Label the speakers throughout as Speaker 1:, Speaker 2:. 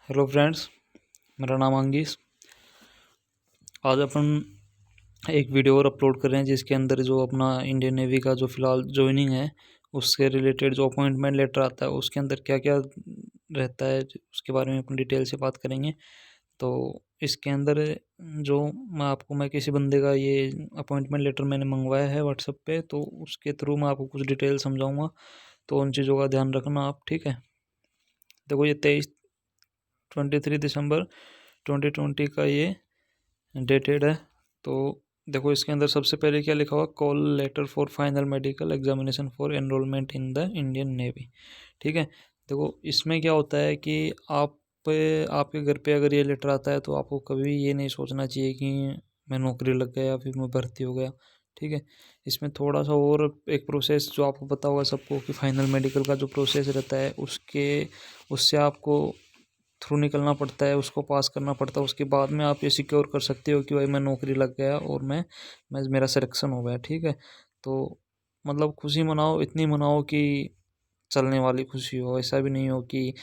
Speaker 1: Hello friends, मेरा नाम अंगीस। आज अपन एक वीडियो और अपलोड कर रहे हैं जिसके अंदर जो अपना इंडियन नेवी का जो फ़िलहाल ज्वाइनिंग है उससे रिलेटेड जो अपॉइंटमेंट लेटर आता है उसके अंदर क्या क्या रहता है उसके बारे में अपन डिटेल से बात करेंगे। तो इसके अंदर जो मैं किसी बंदे का ये अपॉइंटमेंट लेटर मैंने मंगवाया है व्हाट्सएप पे, तो उसके थ्रू मैं आपको कुछ डिटेल समझाऊँगा। तो उन चीज़ों का ध्यान रखना आप, ठीक है। देखो, ये 23 दिसंबर 2020 का ये डेटेड है। तो देखो, इसके अंदर सबसे पहले क्या लिखा हुआ, call letter for final medical examination for enrolment in the Indian Navy. ठीक है। देखो, इसमें क्या होता है कि आपके घर पे अगर ये लेटर आता है तो आपको कभी ये नहीं सोचना चाहिए कि मैं नौकरी लग गया या फिर मैं भर्ती हो गया। ठीक है। इसमें थोड़ा सा और एक प्रोसेस जो आपको पता होगा सबको कि फाइनल मेडिकल का जो प्रोसेस रहता है उससे आपको थ्रू निकलना पड़ता है, उसको पास करना पड़ता है। उसके बाद में आप ये सिक्योर कर सकते हो कि भाई मैं नौकरी लग गया और मैं मेरा सिलेक्शन हो गया। ठीक है। तो मतलब खुशी मनाओ, इतनी मनाओ कि चलने वाली खुशी हो। ऐसा भी नहीं हो कि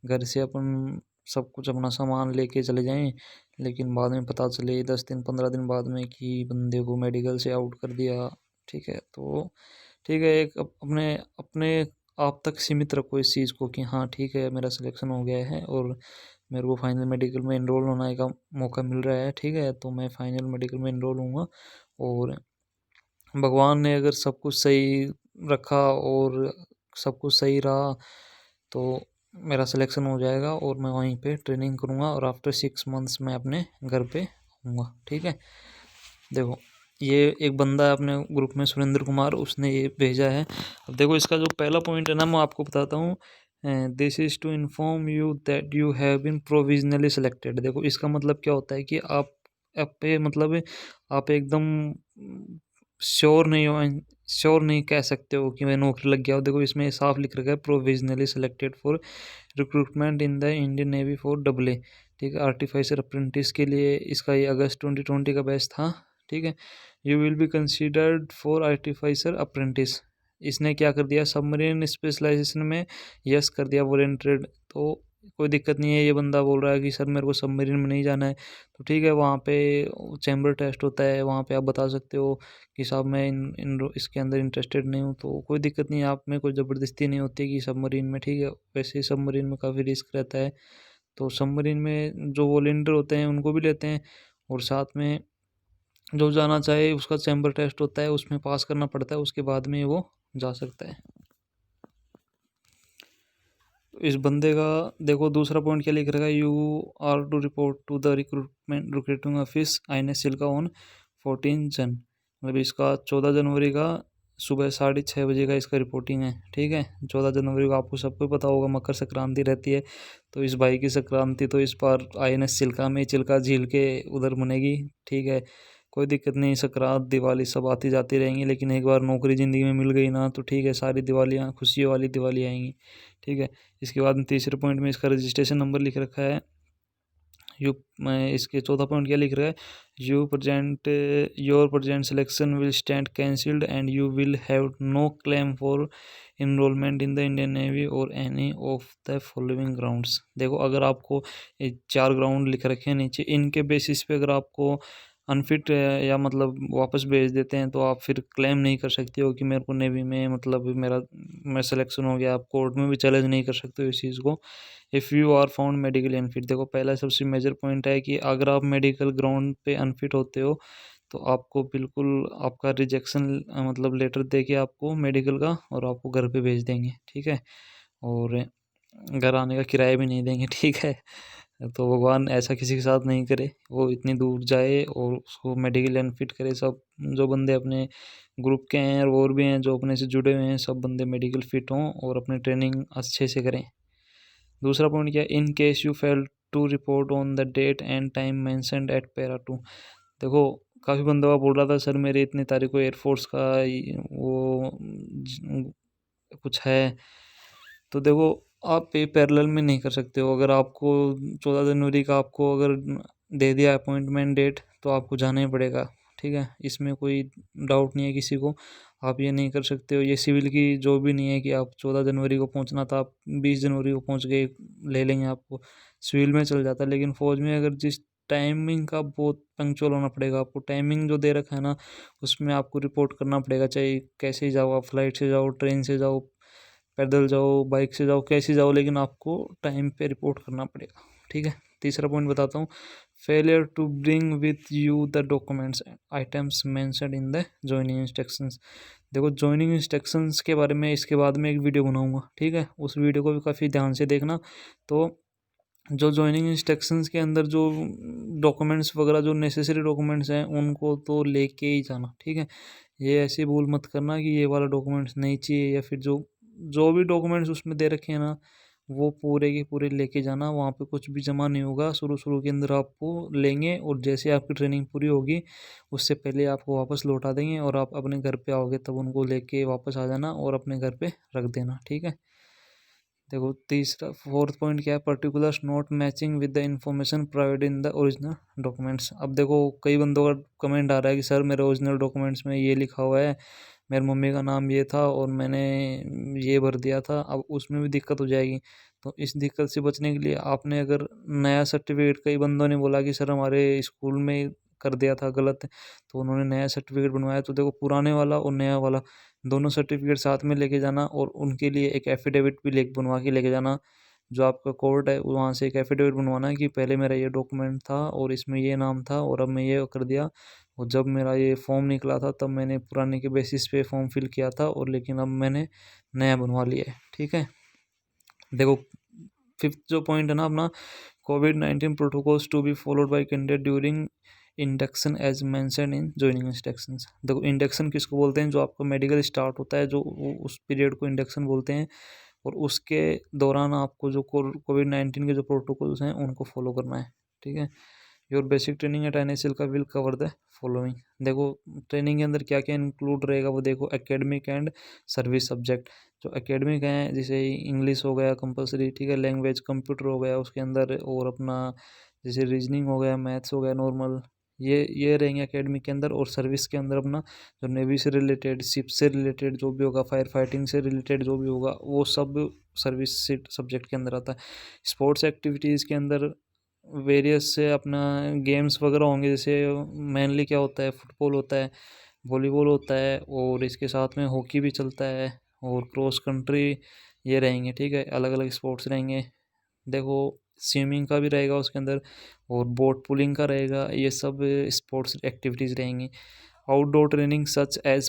Speaker 1: घर से अपन सब कुछ अपना सामान लेके चले जाएं लेकिन बाद में पता चले 10 दिन 15 दिन बाद में कि बंदे को मेडिकल से आउट कर दिया। ठीक है। तो ठीक है, एक अपने अपने आप तक सीमित रखो इस चीज़ को कि हाँ ठीक है, मेरा सिलेक्शन हो गया है और मेरे को फाइनल मेडिकल में इनरोल होने का मौका मिल रहा है। ठीक है। तो मैं फाइनल मेडिकल में इनरोल हूँगा और भगवान ने अगर सब कुछ सही रखा और सब कुछ सही रहा तो मेरा सिलेक्शन हो जाएगा और मैं वहीं पे ट्रेनिंग करूँगा और आफ्टर 6 मंथ्स मैं अपने घर पे आऊँगा। ठीक है। देखो, ये एक बंदा है अपने ग्रुप में, सुरेंद्र कुमार, उसने ये भेजा है। अब देखो, इसका जो पहला पॉइंट है ना, मैं आपको बताता हूँ। This is to inform you that you have been provisionally selected. देखो, इसका मतलब क्या होता है कि आप पे मतलब आप एकदम श्योर नहीं कह सकते हो कि मैं नौकरी लग गया हो। देखो, इसमें साफ लिख रखा है provisionally selected for recruitment in the Indian navy for AA। ठीक है, आर्टिफिशियल अप्रेंटिस के लिए इसका ये अगस्त 2020 का बैच था। ठीक है। You will be considered for artificial apprentice. इसने क्या कर दिया, सबमरीन स्पेशलाइजेशन में यस कर दिया, वॉलंटियर्ड। तो कोई दिक्कत नहीं है। ये बंदा बोल रहा है कि सर मेरे को सबमरीन में नहीं जाना है, तो ठीक है, वहाँ पे चैम्बर टेस्ट होता है, वहाँ पे आप बता सकते हो कि साहब मैं इसके अंदर इंटरेस्टेड नहीं हूँ। तो कोई दिक्कत नहीं है, आप में कोई ज़बरदस्ती नहीं होती कि सबमरीन में। ठीक है। वैसे ही सबमरीन में काफ़ी रिस्क रहता है, तो सबमरीन में जो वॉलंटियर होते हैं उनको भी लेते हैं और साथ में जो जाना चाहे उसका चैम्बर टेस्ट होता है, उसमें पास करना पड़ता है, उसके बाद में वो जा सकता है। तो इस बंदे का देखो, दूसरा पॉइंट क्या लिख रखा है, you are to report to the recruiting office INS Chilka on 14 Jan. मतलब इसका 14 जनवरी का सुबह 6:30 बजे का इसका रिपोर्टिंग है। ठीक है। 14 जनवरी को आपको सबको पता होगा मकर संक्रांति रहती है, तो इस भाई की संक्रांति तो इस बार INS चिल्का में, चिल्का झील के उधर मनेगी। ठीक है। कोई दिक्कत नहीं, संक्रांत दिवाली सब आती जाती रहेंगी, लेकिन एक बार नौकरी ज़िंदगी में मिल गई ना तो ठीक है, सारी दिवालियाँ खुशियों वाली दिवाली आएंगी। ठीक है। इसके बाद में तीसरे पॉइंट में इसका रजिस्ट्रेशन नंबर लिख रखा है। मैं इसके चौथा पॉइंट क्या लिख रहा है, your present selection will stand cancelled and you will have no claim for enrolment in the Indian Navy or any of the following grounds. देखो, अगर आपको ये 4 ग्राउंड लिख रखे हैं नीचे, इनके बेसिस पे अगर आपको अनफिट या मतलब वापस भेज देते हैं तो आप फिर क्लेम नहीं कर सकते हो कि मेरे को नेवी में मतलब मैं सिलेक्शन हो गया। आप कोर्ट में भी चैलेंज नहीं कर सकते हो इस चीज़ को। If you are found medically unfit, देखो पहला सबसे मेजर पॉइंट है कि अगर आप मेडिकल ग्राउंड पे अनफिट होते हो तो आपको बिल्कुल आपका रिजेक्शन मतलब लेटर दे के आपको मेडिकल का और आपको घर पे भेज देंगे। ठीक है। और घर आने का किराया भी नहीं देंगे। ठीक है। तो भगवान ऐसा किसी के साथ नहीं करे, वो इतनी दूर जाए और उसको मेडिकल अनफिट करे। सब जो बंदे अपने ग्रुप के हैं और भी हैं जो अपने से जुड़े हुए हैं, सब बंदे मेडिकल फिट हों और अपनी ट्रेनिंग अच्छे से करें। दूसरा पॉइंट क्या, in case you fail to report on the date and time mentioned at para 2। देखो, काफ़ी बंदों का बोल रहा था सर मेरे इतनी तारीख को एयरफोर्स का वो कुछ है। तो देखो, आप ये पैरेलल में नहीं कर सकते हो। अगर आपको 14 जनवरी का आपको अगर दे दिया अपॉइंटमेंट डेट तो आपको जाना ही पड़ेगा। ठीक है। इसमें कोई डाउट नहीं है किसी को। आप ये नहीं कर सकते हो। ये सिविल की जॉब भी नहीं है कि आप 14 जनवरी को पहुंचना था, आप 20 जनवरी को पहुंच गए, ले लेंगे आपको। सिविल में चल जाता है, लेकिन फौज में अगर जिस टाइमिंग का बहुत पंक्चुअल होना पड़ेगा आपको। टाइमिंग जो दे रखा है ना, उसमें आपको रिपोर्ट करना पड़ेगा, चाहे कैसे ही जाओ, आप फ्लाइट से जाओ, ट्रेन से जाओ, पैदल जाओ, बाइक से जाओ, कैसे जाओ, लेकिन आपको टाइम पे रिपोर्ट करना पड़ेगा। ठीक है। तीसरा पॉइंट बताता हूँ, failure to bring with you the documents items mentioned in the joining instructions. देखो जॉइनिंग इंस्ट्रक्शंस के बारे में इसके बाद में एक वीडियो बनाऊंगा, ठीक है, उस वीडियो को भी काफ़ी ध्यान से देखना। तो जो जॉइनिंग इंस्ट्रक्शंस के अंदर जो डॉक्यूमेंट्स वगैरह, जो नेसेसरी डॉक्यूमेंट्स हैं, उनको तो लेके ही जाना, ठीक है। ये ऐसी भूल मत करना कि ये वाला डॉक्यूमेंट्स नहीं चाहिए, या फिर जो जो भी डॉक्यूमेंट्स उसमें दे रखे हैं ना, वो पूरे के पूरे लेके जाना। वहाँ पे कुछ भी जमा नहीं होगा, शुरू शुरू के अंदर आपको लेंगे, और जैसे आपकी ट्रेनिंग पूरी होगी उससे पहले आपको वापस लौटा देंगे, और आप अपने घर पे आओगे तब उनको लेके वापस आ जाना और अपने घर पे रख देना, ठीक है। देखो तीसरा, फोर्थ पॉइंट क्या है, particulars not matching with the information provided in the original documents. अब देखो कई बंदों का कमेंट आ रहा है कि सर मेरे ओरिजिनल डॉक्यूमेंट्स में ये लिखा हुआ है, मेरी मम्मी का नाम ये था और मैंने ये भर दिया था, अब उसमें भी दिक्कत हो जाएगी। तो इस दिक्कत से बचने के लिए आपने अगर नया सर्टिफिकेट, कई बंदों ने बोला कि सर हमारे स्कूल में कर दिया था गलत, तो उन्होंने नया सर्टिफिकेट बनवाया, तो देखो पुराने वाला और नया वाला दोनों सर्टिफिकेट साथ में लेके जाना, और उनके लिए एक एफिडेविट भी बनवा के लेके जाना। जो आपका कोर्ट है वहाँ से एक एफिडेविट बनवाना है कि पहले मेरा ये डॉक्यूमेंट था और इसमें ये नाम था, और अब मैं ये कर दिया, और जब मेरा ये फॉर्म निकला था तब मैंने पुराने के बेसिस पे फॉर्म फिल किया था, और लेकिन अब मैंने नया बनवा लिया है, ठीक है। देखो फिफ्थ जो पॉइंट है ना अपना, कोविड-19 protocols to be followed by candidate during induction as mention in joining instructions. देखो इंडक्शन किसको बोलते हैं, जो आपका मेडिकल स्टार्ट होता है, जो उस पीरियड को इंडक्शन बोलते हैं, और उसके दौरान आपको जो कोविड-19 के जो प्रोटोकॉल्स हैं उनको फॉलो करना है, ठीक है। Your basic training at NSL का विल कवर द फॉलोइंग। देखो ट्रेनिंग के अंदर क्या क्या इंक्लूड रहेगा वो देखो, एकेडमिक एंड सर्विस सब्जेक्ट। जो एकेडमिक हैं जैसे इंग्लिश हो गया कंपलसरी, ठीक है, लैंग्वेज कंप्यूटर हो गया उसके अंदर, और अपना जैसे रीजनिंग हो गया, मैथ्स हो गया नॉर्मल, ये रहेंगे एकेडमिक के अंदर। और सर्विस के अंदर अपना जो नेवी से रिलेटेड, शिप से रिलेटेड जो भी होगा, फायर फाइटिंग से रिलेटेड जो भी होगा, वो सब सर्विस सब्जेक्ट के अंदर आता है। स्पोर्ट्स एक्टिविटीज़ के अंदर वेरियस से अपना गेम्स वगैरह होंगे, जैसे मेनली क्या होता है, फुटबॉल होता है, वॉलीबॉल होता है, और इसके साथ में हॉकी भी चलता है, और क्रॉस कंट्री, ये रहेंगे, ठीक है, अलग अलग स्पोर्ट्स रहेंगे। देखो स्विमिंग का भी रहेगा उसके अंदर, और बोट पुलिंग का रहेगा, ये सब स्पोर्ट्स एक्टिविटीज़ रहेंगी। Outdoor training such as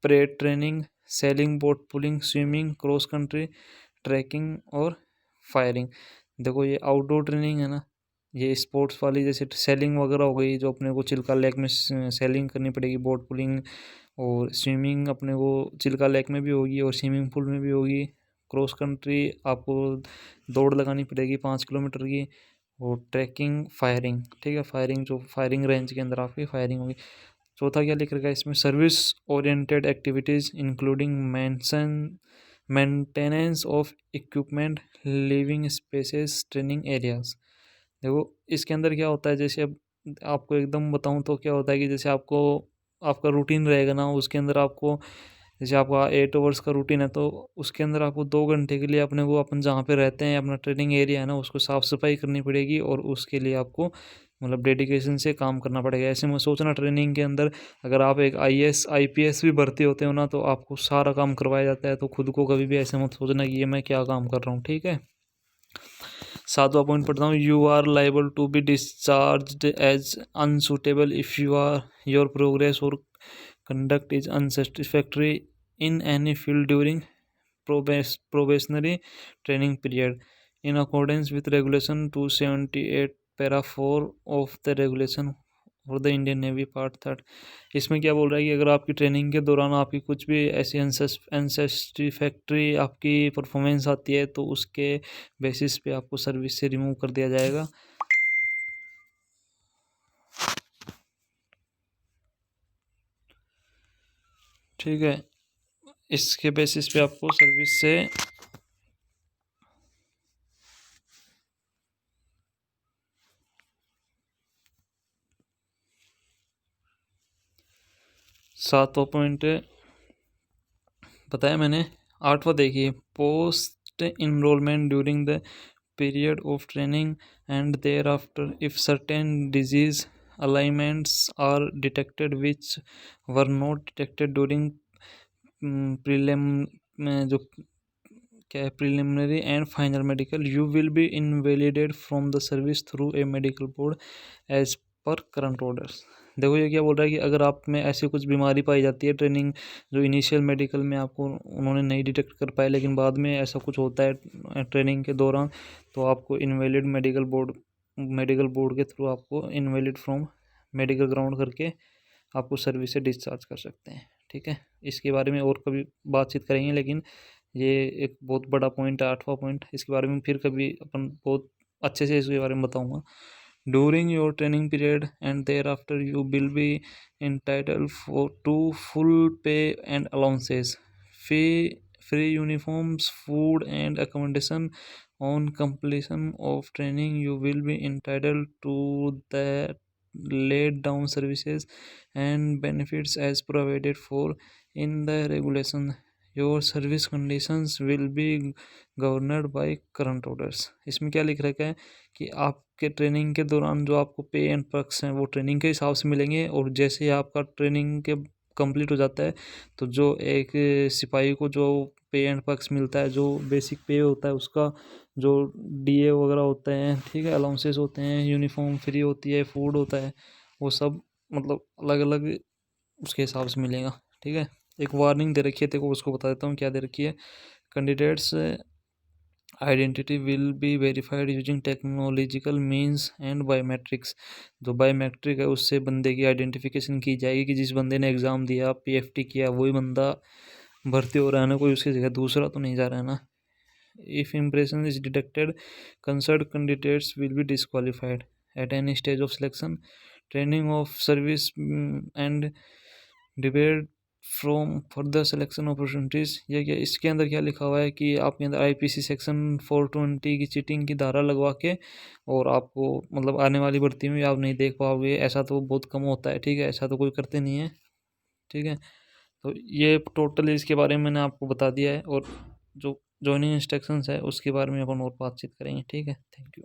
Speaker 1: parade training, sailing, boat pulling, swimming, cross country, trekking और फायरिंग। देखो ये आउटडोर ट्रेनिंग है ना, ये स्पोर्ट्स वाली, जैसे सेलिंग वगैरह हो गई, जो अपने को चिल्का लेक में सेलिंग करनी पड़ेगी, बोट पुलिंग और स्विमिंग अपने को चिल्का लेक में भी होगी और स्विमिंग पूल में भी होगी। क्रॉस कंट्री आपको दौड़ लगानी पड़ेगी 5 किलोमीटर की, और ट्रैकिंग, फायरिंग, ठीक है, फायरिंग जो फायरिंग रेंज के अंदर आपकी फायरिंग होगी। चौथा क्या लिख रखा है इसमें, service oriented activities including maintenance of equipment, living spaces, training areas. देखो इसके अंदर क्या होता है, जैसे अब आपको एकदम बताऊं तो क्या होता है कि जैसे आपको आपका रूटीन रहेगा ना, उसके अंदर आपको, जैसे आपका 8 आवर्स का रूटीन है, तो उसके अंदर आपको 2 घंटे के लिए अपने को, अपन जहाँ पे रहते हैं अपना ट्रेनिंग एरिया है ना, उसको साफ़ सफाई करनी पड़ेगी, और उसके लिए आपको मतलब डेडिकेशन से काम करना पड़ेगा। ऐसे में सोचना ट्रेनिंग के अंदर अगर आप एक आईएएस आईपीएस भी भर्ती होते हो ना, तो आपको सारा काम करवाया जाता है, तो खुद को कभी भी ऐसे मत सोचना कि ये मैं क्या काम कर रहा हूँ, ठीक है। 7वां पॉइंट पढ़ता हूँ, you are liable to be discharge as unsuitable if you are your progress or conduct is unsatisfactory in any field during probationary training period in accordance with regulation 278 para 4 of the regulation for the Indian navy part third. इसमें क्या बोल रहा है कि अगर आपकी training के दौरान आपकी कुछ भी ऐसी अनसेटिस्फैक्ट्री आपकी परफॉर्मेंस आती है, तो उसके बेसिस पे आपको सर्विस से रिमूव कर दिया जाएगा। ठीक है, इसके बेसिस पे आपको सर्विस से सातवां पॉइंट है, बताया मैंने। 8वां देखिए, post enrolment during the period of training and thereafter if certain disease alignments are detected which were not detected during prelim जो क्या है preliminary and final medical, you will be invalided from the service through a medical board as per current orders. देखो ये क्या बोल रहा है कि अगर आप में ऐसी कुछ बीमारी पाई जाती है, ट्रेनिंग जो इनिशियल मेडिकल में आपको उन्होंने नहीं डिटेक्ट कर पाया, लेकिन बाद में ऐसा कुछ होता है ट्रेनिंग के दौरान, तो आपको इनवैलिड मेडिकल बोर्ड के थ्रू आपको इनवैलिड फ्रॉम मेडिकल ग्राउंड करके आपको सर्विस से डिस्चार्ज कर सकते हैं। ठीक है, इसके बारे में और कभी बातचीत करेंगे, लेकिन ये एक बहुत बड़ा पॉइंट है 8वां पॉइंट। इसके बारे में फिर कभी अपन बहुत अच्छे से इसके बारे में बताऊंगा। During your training period and thereafter you will be entitled to full pay and allowances, free uniforms, food and accommodation. On completion of training you will be entitled to the laid down services and benefits as provided for in the regulation. Your service conditions will be governed by current orders। इसमें क्या लिख रखा है कि आपके training के दौरान जो आपको पे एंड पर्क्स हैं वो ट्रेनिंग के हिसाब से मिलेंगे, और जैसे ही आपका ट्रेनिंग के कंप्लीट हो जाता है तो जो एक सिपाही को जो पे एंड पर्क्स मिलता है, जो बेसिक पे होता है उसका, जो डीए वगैरह होते हैं, ठीक है, अलाउंसेस होते हैं, यूनिफॉर्म फ्री होती है, फूड होता है, वो सब मतलब अलग अलग उसके हिसाब से मिलेगा। ठीक है, एक वार्निंग दे रखी है, देखो उसको बता देता हूँ क्या दे रखी है। Candidates identity will be verified using technological means and biometrics. जो बायोमेट्रिक है उससे बंदे की आइडेंटिफिकेशन की जाएगी कि जिस बंदे ने एग्ज़ाम दिया, पीएफटी किया, वही बंदा भर्ती हो रहा है ना, कोई उसकी जगह दूसरा तो नहीं जा रहा है ना। If impression is detected concern candidates will be disqualified at any stage of selection, training of service and debate from further selection opportunities. ये क्या, इसके अंदर क्या लिखा हुआ है कि आपके अंदर आईपीसी सेक्शन 420 की चीटिंग की धारा लगवा के और आपको मतलब आने वाली भर्ती में आप नहीं देख पाओगे। ऐसा तो बहुत कम होता है, ठीक है, ऐसा तो कोई करते नहीं है। ठीक है, तो ये टोटल इसके बारे में मैंने आपको बता दिया है, और जो जॉइनिंग इंस्ट्रक्शंस है उसके बारे में अपन और बातचीत करेंगे। ठीक है, थैंक यू।